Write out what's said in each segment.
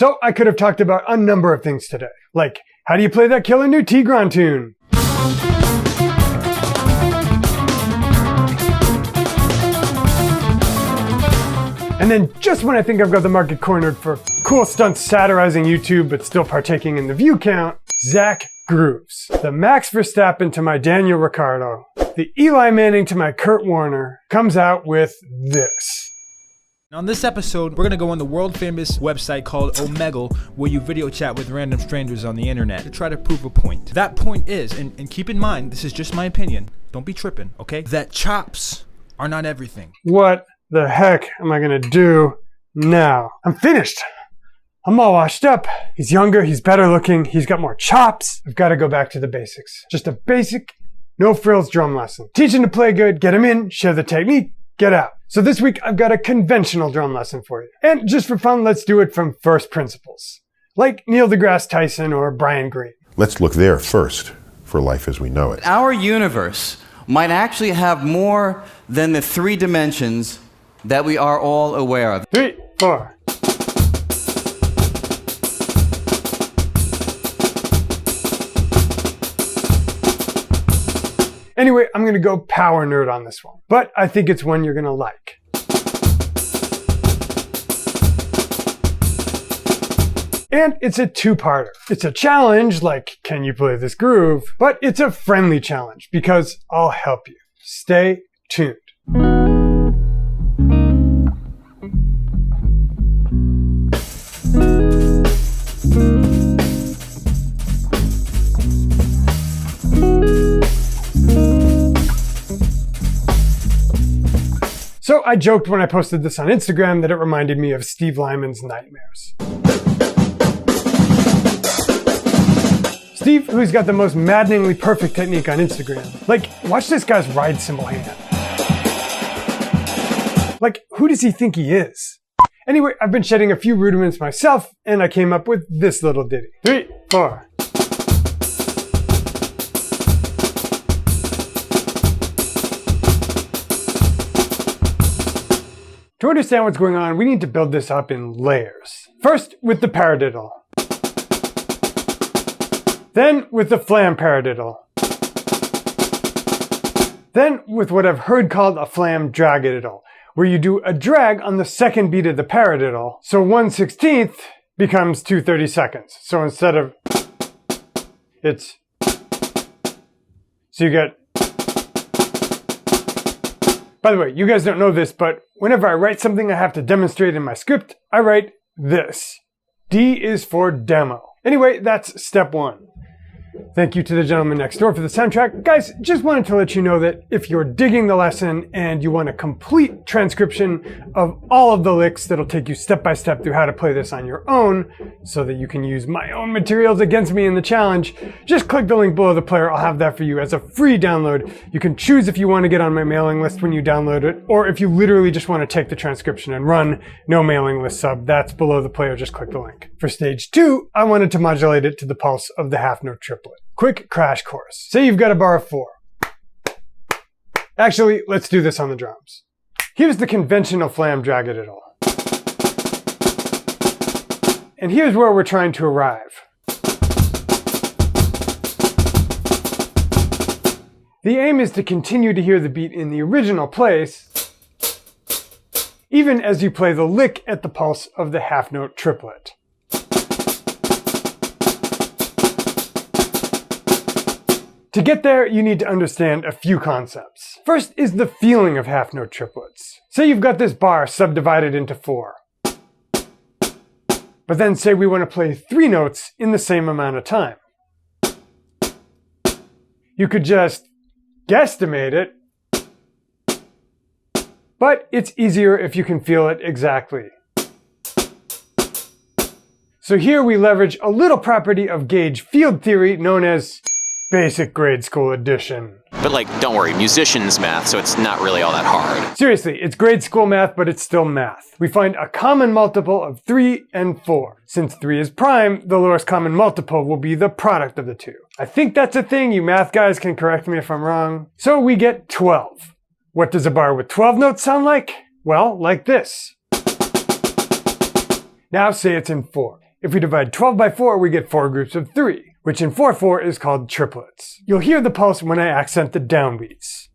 So I could have talked about a number of things today, like how do you play that killer new Tigran tune? And then just when I think I've got the market cornered for cool stunts satirizing YouTube but still partaking in the view count, Zach grooves. The Max Verstappen to my Daniel Ricciardo, the Eli Manning to my Kurt Warner comes out with this. On this episode, we're going to go on the world-famous website called Omegle, where you video chat with random strangers on the internet to try to prove a point. That point is, and keep in mind, this is just my opinion, don't be tripping, okay? That chops are not everything. What the heck am I going to do now? I'm finished. I'm all washed up. He's younger, he's better looking, he's got more chops. I've got to go back to the basics. Just a basic, no-frills drum lesson. Teach him to play good, get him in, share the technique, get out. So this week, I've got a conventional drum lesson for you. And just for fun, let's do it from first principles. Like Neil deGrasse Tyson or Brian Greene. Let's look there first for life as we know it. Our universe might actually have more than the 3 dimensions that we are all aware of. 3, 4. Anyway, I'm going to go power nerd on this one, but I think it's one you're going to like. And it's a two-parter. It's a challenge, like, can you play this groove? But it's a friendly challenge, because I'll help you. Stay tuned. So I joked when I posted this on Instagram that it reminded me of Steve Lyman's Nightmares. Steve, who's got the most maddeningly perfect technique on Instagram. Like, watch this guy's ride cymbal hand. Like, who does he think he is? Anyway, I've been shedding a few rudiments myself, and I came up with this little ditty. 3, 4. To understand what's going on, we need to build this up in layers. First, with the paradiddle. Then, with the flam paradiddle. Then, with what I've heard called a flam dragadiddle, where you do a drag on the second beat of the paradiddle, so 1/16 becomes 2/32. So instead of, it's, so you get. By the way, you guys don't know this, but whenever I write something I have to demonstrate in my script, I write this. D is for demo. Anyway, that's step 1. Thank you to the gentleman next door for the soundtrack. Guys, just wanted to let you know that if you're digging the lesson and you want a complete transcription of all of the licks that'll take you step by step through how to play this on your own so that you can use my own materials against me in the challenge, just click the link below the player. I'll have that for you as a free download. You can choose if you want to get on my mailing list when you download it, or if you literally just want to take the transcription and run, no mailing list sub, that's below the player. Just click the link. For stage 2, I wanted to modulate it to the pulse of the half note triplet. Quick crash course. Say you've got a bar of 4. Actually, let's do this on the drums. Here's the conventional flam dragadiddle. And here's where we're trying to arrive. The aim is to continue to hear the beat in the original place, even as you play the lick at the pulse of the half note triplet. To get there, you need to understand a few concepts. First is the feeling of half note triplets. Say you've got this bar subdivided into 4. But then say we want to play 3 notes in the same amount of time. You could just guesstimate it, but it's easier if you can feel it exactly. So here we leverage a little property of gauge field theory known as basic grade school addition. But like, don't worry, musician's math, so it's not really all that hard. Seriously, it's grade school math, but it's still math. We find a common multiple of 3 and 4. Since 3 is prime, the lowest common multiple will be the product of the two. I think that's a thing. You math guys can correct me if I'm wrong. So we get 12. What does a bar with 12 notes sound like? Well, like this. Now say it's in 4. If we divide 12 by 4, we get 4 groups of 3, which in 4/4 is called triplets. You'll hear the pulse when I accent the downbeats.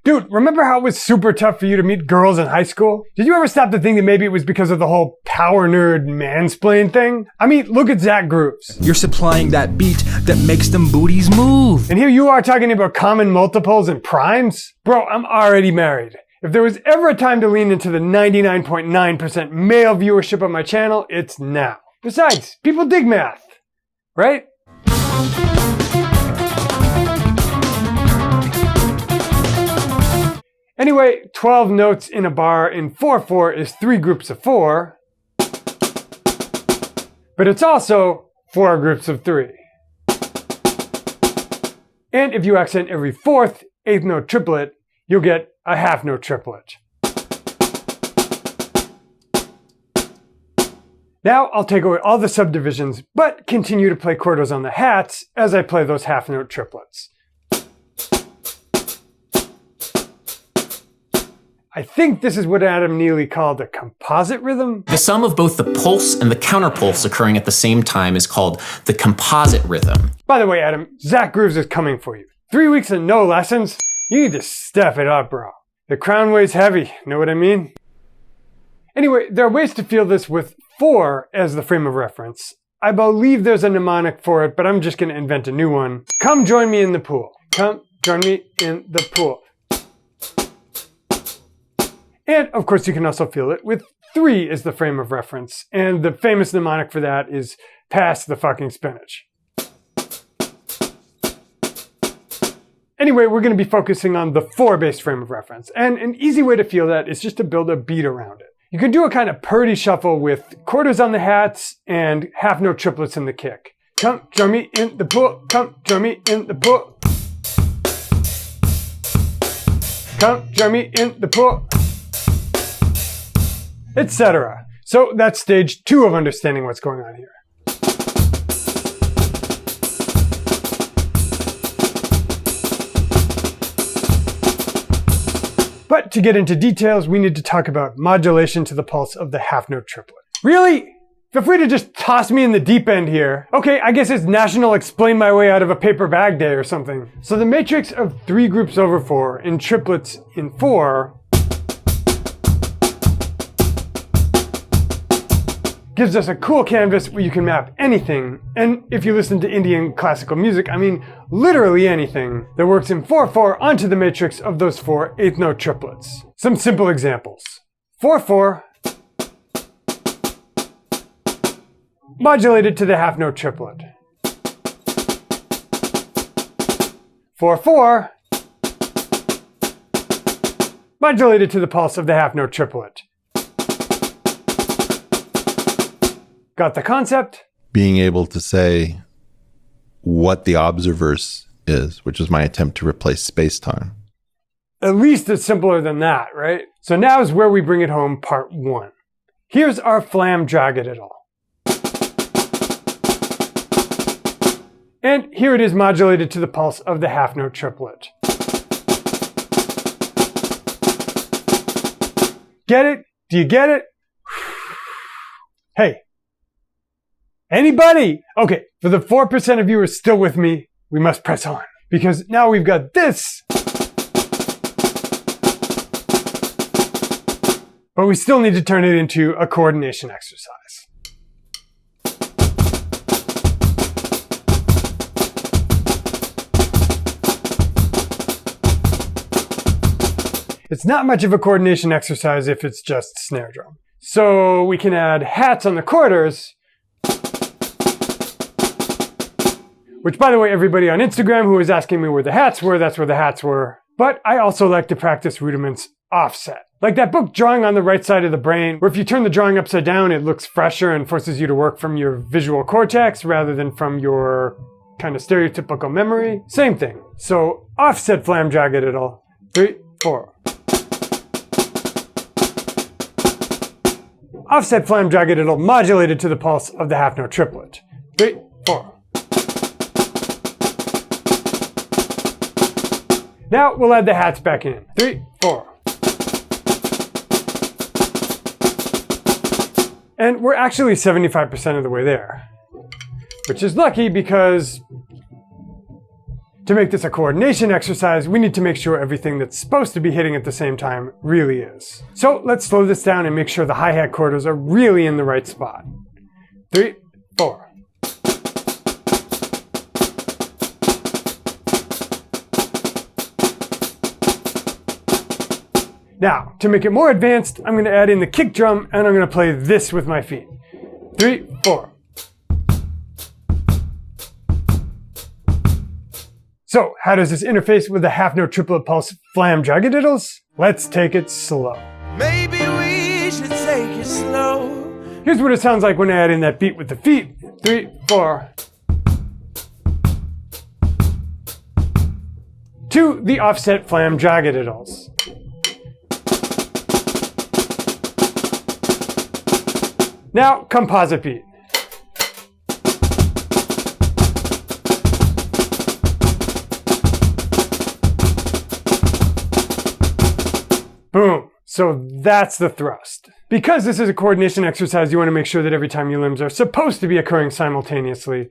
Dude, remember how it was super tough for you to meet girls in high school? Did you ever stop to think that maybe it was because of the whole power nerd mansplain thing? I mean, look at Zach Grooves. You're supplying that beat that makes them booties move. And here you are talking about common multiples and primes? Bro, I'm already married. If there was ever a time to lean into the 99.9% male viewership on my channel, it's now. Besides, people dig math, right? Anyway, 12 notes in a bar in 4/4 is 3 groups of 4, but it's also 4 groups of 3. And if you accent every 4th eighth note triplet, you'll get a half note triplet. Now I'll take away all the subdivisions, but continue to play quarters on the hats as I play those half note triplets. I think this is what Adam Neely called a composite rhythm. The sum of both the pulse and the counterpulse occurring at the same time is called the composite rhythm. By the way, Adam, Zach Grooves is coming for you. 3 weeks and no lessons? You need to step it up, bro. The crown weighs heavy, know what I mean? Anyway, there are ways to feel this with 4 as the frame of reference. I believe there's a mnemonic for it, but I'm just going to invent a new one. Come join me in the pool. Come join me in the pool. And of course you can also feel it with 3 as the frame of reference. And the famous mnemonic for that is pass the fucking spinach. Anyway, we're going to be focusing on the 4-based frame of reference. And an easy way to feel that is just to build a beat around it. You can do a kind of Purdy shuffle with quarters on the hats and half note triplets in the kick. Come join me in the pool. Come join me in the pool. Come join me in the pool. Etc. So that's stage 2 of understanding what's going on here. But to get into details, we need to talk about modulation to the pulse of the half note triplet. Really? Feel free to just toss me in the deep end here. Okay, I guess it's National Explain My Way Out of a Paper Bag Day or something. So the matrix of 3 groups over 4 in triplets in 4 gives us a cool canvas where you can map anything, and if you listen to Indian classical music, I mean literally anything, that works in 4/4 onto the matrix of those 4 eighth note triplets. Some simple examples. 4/4 modulated to the half note triplet. 4/4 modulated to the pulse of the half note triplet. Got the concept? Being able to say what the observerse is, which is my attempt to replace space-time. At least it's simpler than that, right? So now is where we bring it home, part 1. Here's our flam dragadiddle. And here it is modulated to the pulse of the half note triplet. Get it? Do you get it? Hey. Anybody? Okay, for the 4% of viewers still with me, we must press on. Because now we've got this. But we still need to turn it into a coordination exercise. It's not much of a coordination exercise if it's just snare drum. So we can add hats on the quarters, which, by the way, everybody on Instagram who was asking me where the hats were, that's where the hats were. But I also like to practice rudiments offset. Like that book, Drawing on the Right Side of the Brain, where if you turn the drawing upside down, it looks fresher and forces you to work from your visual cortex rather than from your kind of stereotypical memory. Same thing. So offset flam dragadiddle. 3, 4. Offset flam dragadiddle modulated to the pulse of the half note triplet. 3, 4. Now we'll add the hats back in. 3, 4. And we're actually 75% of the way there, which is lucky because to make this a coordination exercise, we need to make sure everything that's supposed to be hitting at the same time really is. So let's slow this down and make sure the hi-hat quarters are really in the right spot. 3, 4. Now, to make it more advanced, I'm going to add in the kick drum and I'm going to play this with my feet. 3, 4. So, how does this interface with the half-note triplet pulse flam jagadiddles? Let's take it slow. Maybe we should take it slow. Here's what it sounds like when I add in that beat with the feet. 3, 4. To the offset flam jagadiddles. Now, composite beat. Boom. So that's the thrust. Because this is a coordination exercise, you want to make sure that every time your limbs are supposed to be occurring simultaneously.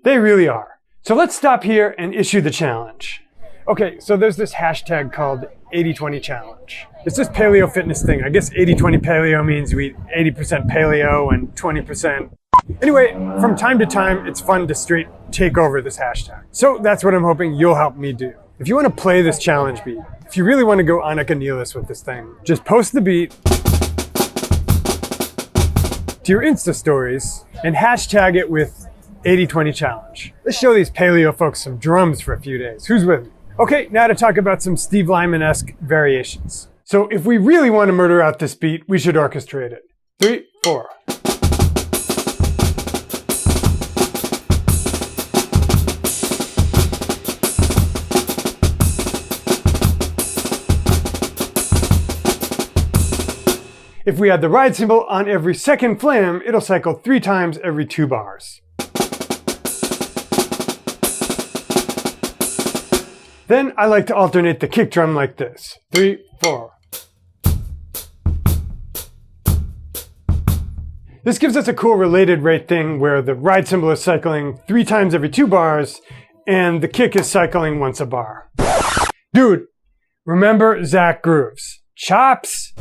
They really are. So let's stop here and issue the challenge. Okay, so there's this hashtag called 80-20 challenge. It's this paleo fitness thing. I guess 80-20 paleo means we eat 80% paleo and 20%. Anyway, from time to time, it's fun to straight take over this hashtag. So that's what I'm hoping you'll help me do. If you want to play this challenge beat, if you really want to go Annika Nilis with this thing, just post the beat to your Insta stories and hashtag it with 80-20 challenge. Let's show these paleo folks some drums for a few days. Who's with me? Okay, now to talk about some Steve Lyman-esque variations. So if we really want to murder out this beat, we should orchestrate it. 3, 4. If we add the ride cymbal on every second flam, it'll cycle 3 times every 2 bars. Then I like to alternate the kick drum like this. 3, 4. This gives us a cool related rate thing where the ride cymbal is cycling 3 times every 2 bars and the kick is cycling once a bar. Dude, remember Zach Grooves. Chops!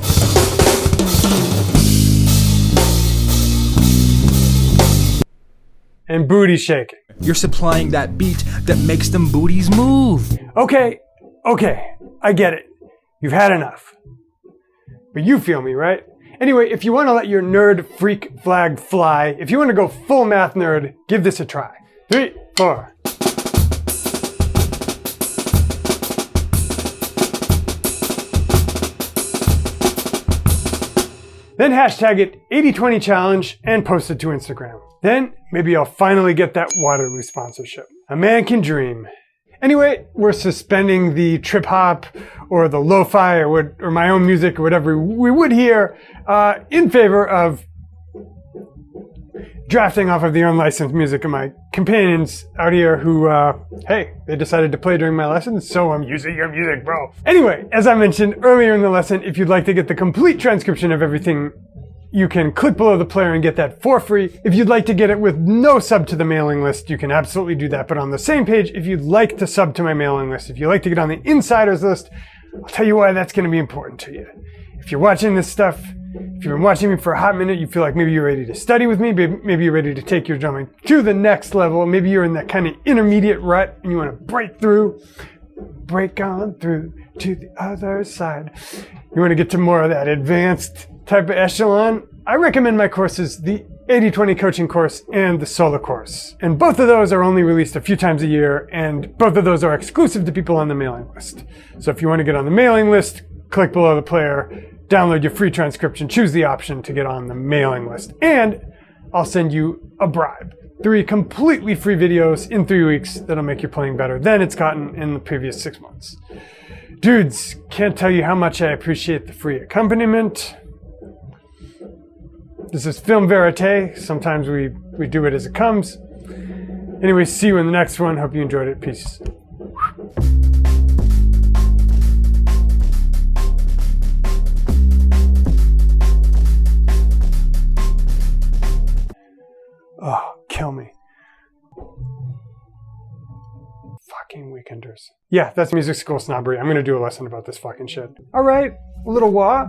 And booty shaking. You're supplying that beat that makes them booties move. Okay, I get it. You've had enough. But you feel me, right? Anyway, if you want to let your nerd freak flag fly, if you want to go full math nerd, give this a try. 3, 4. Then hashtag it 80-20 challenge and post it to Instagram. Then maybe I'll finally get that Waterloo sponsorship. A man can dream. Anyway, we're suspending the trip hop or the lo-fi or my own music or whatever we would hear in favor of drafting off of the unlicensed music of my companions out here who, hey, they decided to play during my lessons, so I'm using your music, bro. Anyway, as I mentioned earlier in the lesson, if you'd like to get the complete transcription of everything, you can click below the player and get that for free. If you'd like to get it with no sub to the mailing list, you can absolutely do that. But on the same page, if you'd like to sub to my mailing list, if you'd like to get on the insiders list, I'll tell you why that's going to be important to you. If you're watching this stuff, if you've been watching me for a hot minute, you feel like maybe you're ready to study with me, maybe you're ready to take your drumming to the next level, maybe you're in that kind of intermediate rut and you want to break on through to the other side. You want to get to more of that advanced type of echelon, I recommend my courses, the 80-20 coaching course and the solo course. And both of those are only released a few times a year, and both of those are exclusive to people on the mailing list. So if you want to get on the mailing list, click below the player, download your free transcription, choose the option to get on the mailing list. And I'll send you a bribe. 3 completely free videos in 3 weeks that'll make your playing better than it's gotten in the previous 6 months. Dudes, can't tell you how much I appreciate the free accompaniment. This is film verite. Sometimes we do it as it comes. Anyway, see you in the next one. Hope you enjoyed it. Peace. Oh, kill me. Fucking weekenders. Yeah, that's music school snobbery. I'm gonna do a lesson about this fucking shit. Alright, a little wah.